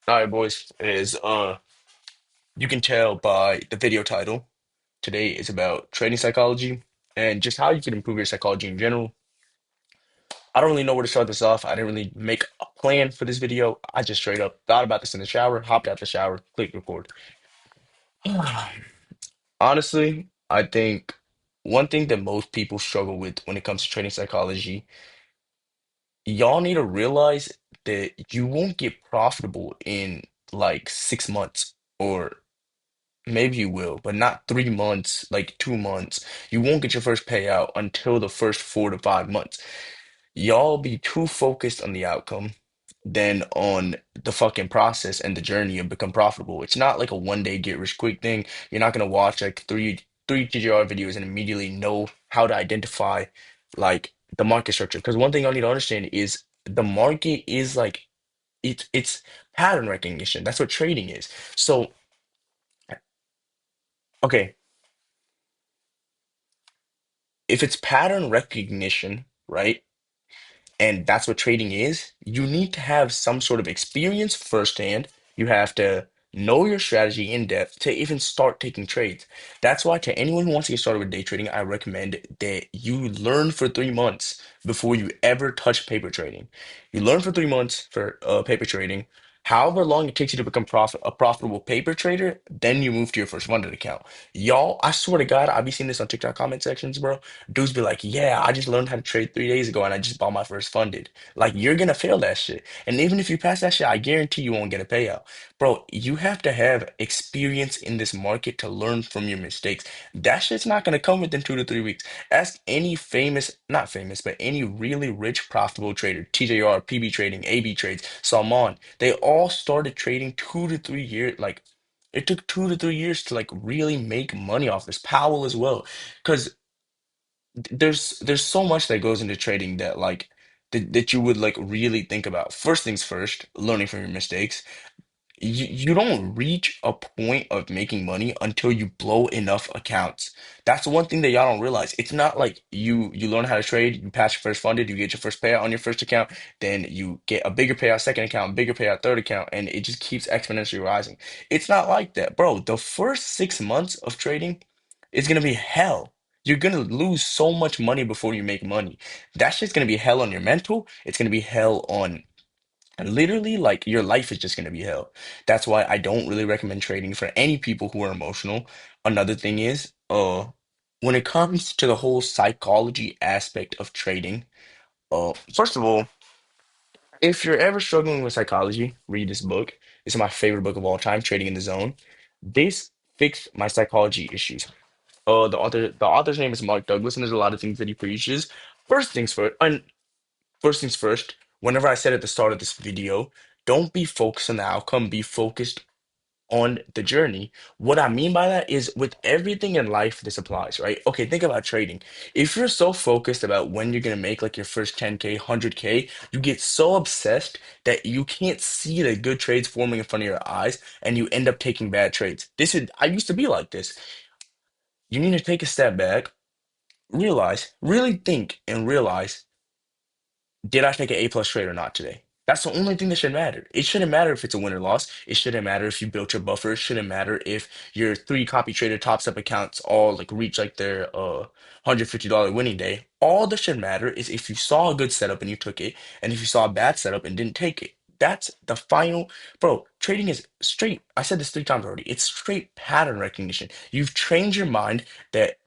All right, boys, is you can tell by the video title. Today is about trading psychology and just how you can improve your psychology in general. I don't really know where to start this off. I didn't really make a plan for this video. I just straight up thought about this in the shower, hopped out the shower, clicked record. Honestly, I think one thing that most people struggle with when it comes to trading psychology, y'all need to realize that you won't get profitable in like 6 months or maybe you will, but not 3 months, like 2 months. You won't get your first payout until the first 4 to 5 months. Y'all be too focused on the outcome than on the fucking process and the journey of become profitable. It's not like a 1 day get rich quick thing. You're not gonna watch like three TGR videos and immediately know how to identify like the market structure. Because one thing y'all need to understand is the market is like it's pattern recognition. That's what trading is. So, okay, if it's pattern recognition, right? And that's what trading is. You need to have some sort of experience firsthand. You have to know your strategy in depth to even start taking trades. That's why to anyone who wants to get started with day trading, I recommend that you learn for 3 months before you ever touch paper trading. You learn for 3 months for paper trading. However long it takes you to become a profitable paper trader, then you move to your first funded account. Y'all, I swear to God, I be seeing this on TikTok comment sections, bro. Dudes be like, yeah, I just learned how to trade 3 days ago and I just bought my first funded. Like, you're gonna fail that shit. And even if you pass that shit, I guarantee you won't get a payout. Bro, you have to have experience in this market to learn from your mistakes. That shit's not gonna come within 2 to 3 weeks. Ask any famous, not famous, but any really rich, profitable trader, TJR, PB trading, AB trades, Salman, they all started trading 2 to 3 years. Like, it took 2 to 3 years to like really make money off this. Powell as well. Because there's so much that goes into trading that like that you would like really think about. First things first, learning from your mistakes. You don't reach a point of making money until you blow enough accounts. That's one thing that y'all don't realize. It's not like you learn how to trade, you pass your first funded, you get your first payout on your first account, then you get a bigger payout second account, bigger payout third account, and it just keeps exponentially rising. It's not like that, bro. The first 6 months of trading is gonna be hell. You're gonna lose so much money before you make money. That shit's gonna be hell on your mental. It's gonna be hell on literally, like your life is just going to be hell. That's why I don't really recommend trading for any people who are emotional. Another thing is, when it comes to the whole psychology aspect of trading, first of all, if you're ever struggling with psychology, read this book. This is my favorite book of all time, Trading in the Zone. This fixed my psychology issues. The author's name is Mark Douglas, and there's a lot of things that he preaches. First things first, First things first, whenever I said at the start of this video, don't be focused on the outcome, be focused on the journey. What I mean by that is with everything in life, this applies, right? Okay, think about trading. If you're so focused about when you're gonna make like your first 10K, 100K, you get so obsessed that you can't see the good trades forming in front of your eyes and you end up taking bad trades. I used to be like this. You need to take a step back, really think and realize, did I take an A plus trade or not today? That's the only thing that should matter. It shouldn't matter if it's a win or loss. It shouldn't matter if you built your buffer. It shouldn't matter if your three copy trader tops up accounts all like reach like their $150 winning day. All that should matter is if you saw a good setup and you took it, and if you saw a bad setup and didn't take it. That's the final, bro. Trading is straight. I said this 3 times already. It's straight pattern recognition. You've trained your mind that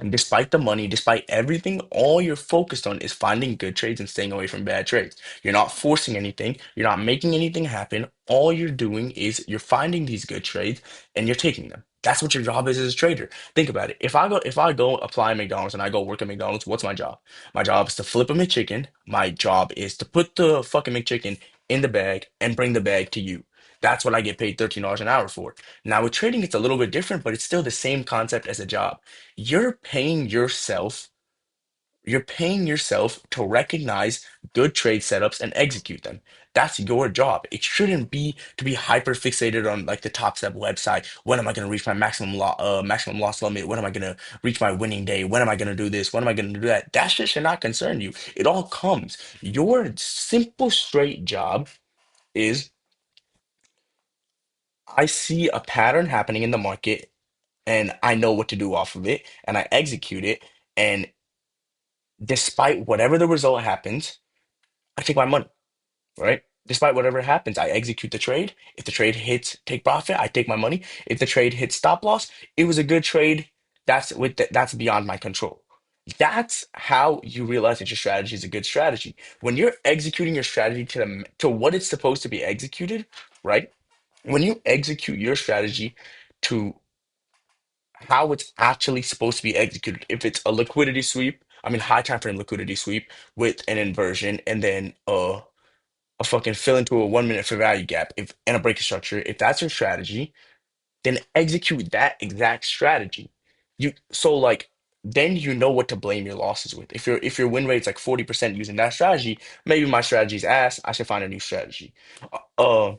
and despite the money, despite everything, all you're focused on is finding good trades and staying away from bad trades. You're not forcing anything, you're not making anything happen. All you're doing is you're finding these good trades and you're taking them. That's what your job is as a trader. Think about it. If I go apply at McDonald's and I go work at McDonald's, what's my job? My job is to flip a McChicken. My job is to put the fucking McChicken in the bag and bring the bag to you. That's what I get paid $13 an hour for. Now with trading, it's a little bit different, but it's still the same concept as a job. You're paying yourself, you're paying yourself to recognize good trade setups and execute them. That's your job. It shouldn't be to be hyper fixated on like the Top Step website. When am I going to reach my maximum loss limit? When am I going to reach my winning day? When am I going to do this? When am I going to do that? That shit should not concern you. It all comes. Your simple straight job is I see a pattern happening in the market and I know what to do off of it and I execute it. And despite whatever the result happens, I take my money, right? Despite whatever happens, I execute the trade. If the trade hits take profit, I take my money. If the trade hits stop loss, it was a good trade. That's beyond my control. That's how you realize that your strategy is a good strategy. When you're executing your strategy to what it's supposed to be executed, right? When you execute your strategy to how it's actually supposed to be executed, if it's a liquidity sweep, I mean high time frame liquidity sweep with an inversion and then a fucking fill into a 1 minute for value gap if and a breaking structure, if that's your strategy, then execute that exact strategy. Like then you know what to blame your losses with. If your win rate's like 40% using that strategy, maybe my strategy's ass. I should find a new strategy. Uh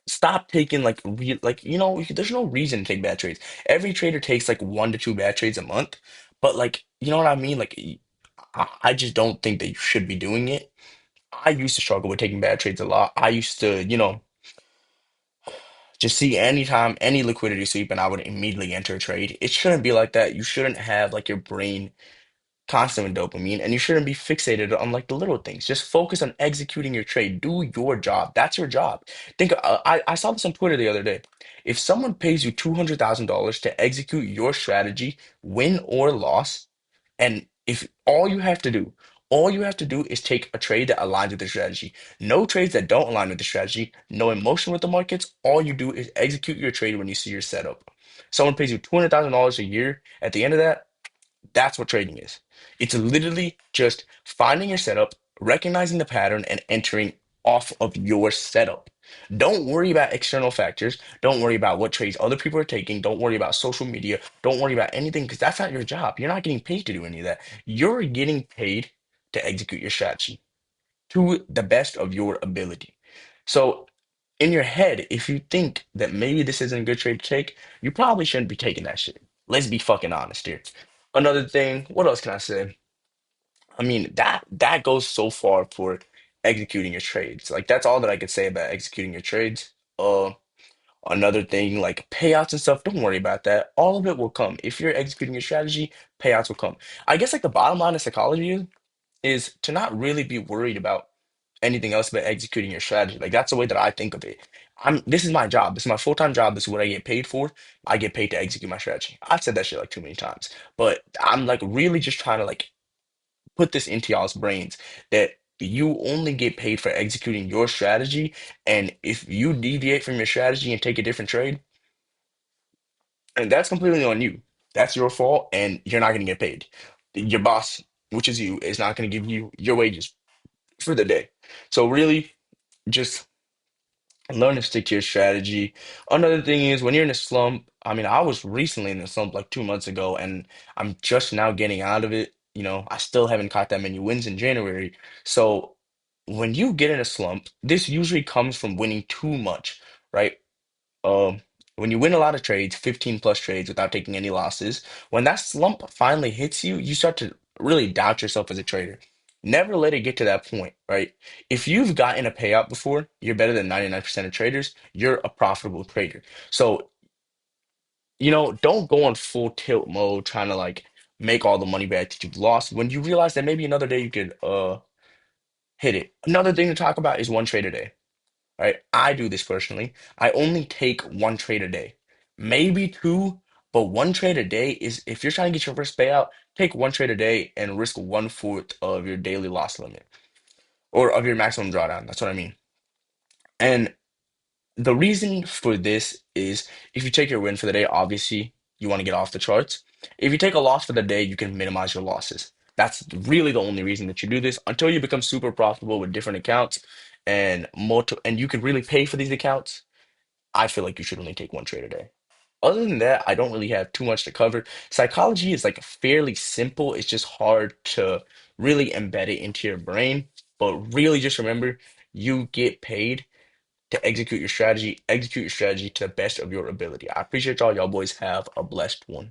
Stop taking there's no reason to take bad trades. Every trader takes like 1 to 2 bad trades a month, but like you know what I mean? I just don't think that you should be doing it. I used to struggle with taking bad trades a lot. I used to, just see anytime any liquidity sweep and I would immediately enter a trade. It shouldn't be like that. You shouldn't have like your brain constant with dopamine and you shouldn't be fixated on like the little things. Just focus on executing your trade. Do your job. That's your job. I saw this on Twitter the other day. If someone pays you $200,000 to execute your strategy, win or loss, and if all you have to do is take a trade that aligns with the strategy. No trades that don't align with the strategy, no emotion with the markets. All you do is execute your trade when you see your setup. Someone pays you $200,000 a year. At the end of that, that's what trading is. It's literally just finding your setup, recognizing the pattern, and entering off of your setup. Don't worry about external factors. Don't worry about what trades other people are taking. Don't worry about social media. Don't worry about anything because that's not your job. You're not getting paid to do any of that. You're getting paid to execute your strategy to the best of your ability. So, in your head, if you think that maybe this isn't a good trade to take, you probably shouldn't be taking that shit. Let's be fucking honest here. Another thing, what else can I say? I mean, that goes so far for executing your trades. Like that's all that I could say about executing your trades. Another thing, like payouts and stuff, don't worry about that. All of it will come. If you're executing your strategy, payouts will come. I guess like the bottom line of psychology is to not really be worried about anything else but executing your strategy. Like that's the way that I think of it. This is my job. This is my full-time job. This is what I get paid for. I get paid to execute my strategy. I've said that shit like too many times. But I'm like really just trying to like put this into y'all's brains that you only get paid for executing your strategy. And if you deviate from your strategy and take a different trade, and that's completely on you. That's your fault, and you're not going to get paid. Your boss, which is you, is not going to give you your wages for the day. So really, just learn to stick to your strategy. Another thing is when you're in a slump, I mean, I was recently in a slump like 2 months ago, and I'm just now getting out of it. I still haven't caught that many wins in January. So when you get in a slump, this usually comes from winning too much, right? When you win a lot of trades, 15 plus trades without taking any losses, when that slump finally hits you, you start to really doubt yourself as a trader. Never let it get to that point, right? If you've gotten a payout before, you're better than 99% of traders, you're a profitable trader. So, don't go on full tilt mode trying to like make all the money back that you've lost when you realize that maybe another day you could hit it. Another thing to talk about is one trade a day. Right? I do this personally. I only take one trade a day, maybe two, but one trade a day is if you're trying to get your first payout, take one trade a day and risk 1/4 of your daily loss limit or of your maximum drawdown. That's what I mean. And the reason for this is if you take your win for the day, obviously you want to get off the charts. If you take a loss for the day, you can minimize your losses. That's really the only reason that you do this until you become super profitable with different accounts and you can really pay for these accounts. I feel like you should only take one trade a day. Other than that, I don't really have too much to cover. Psychology is like fairly simple. It's just hard to really embed it into your brain. But really just remember, you get paid to execute your strategy to the best of your ability. I appreciate y'all. Y'all boys have a blessed one.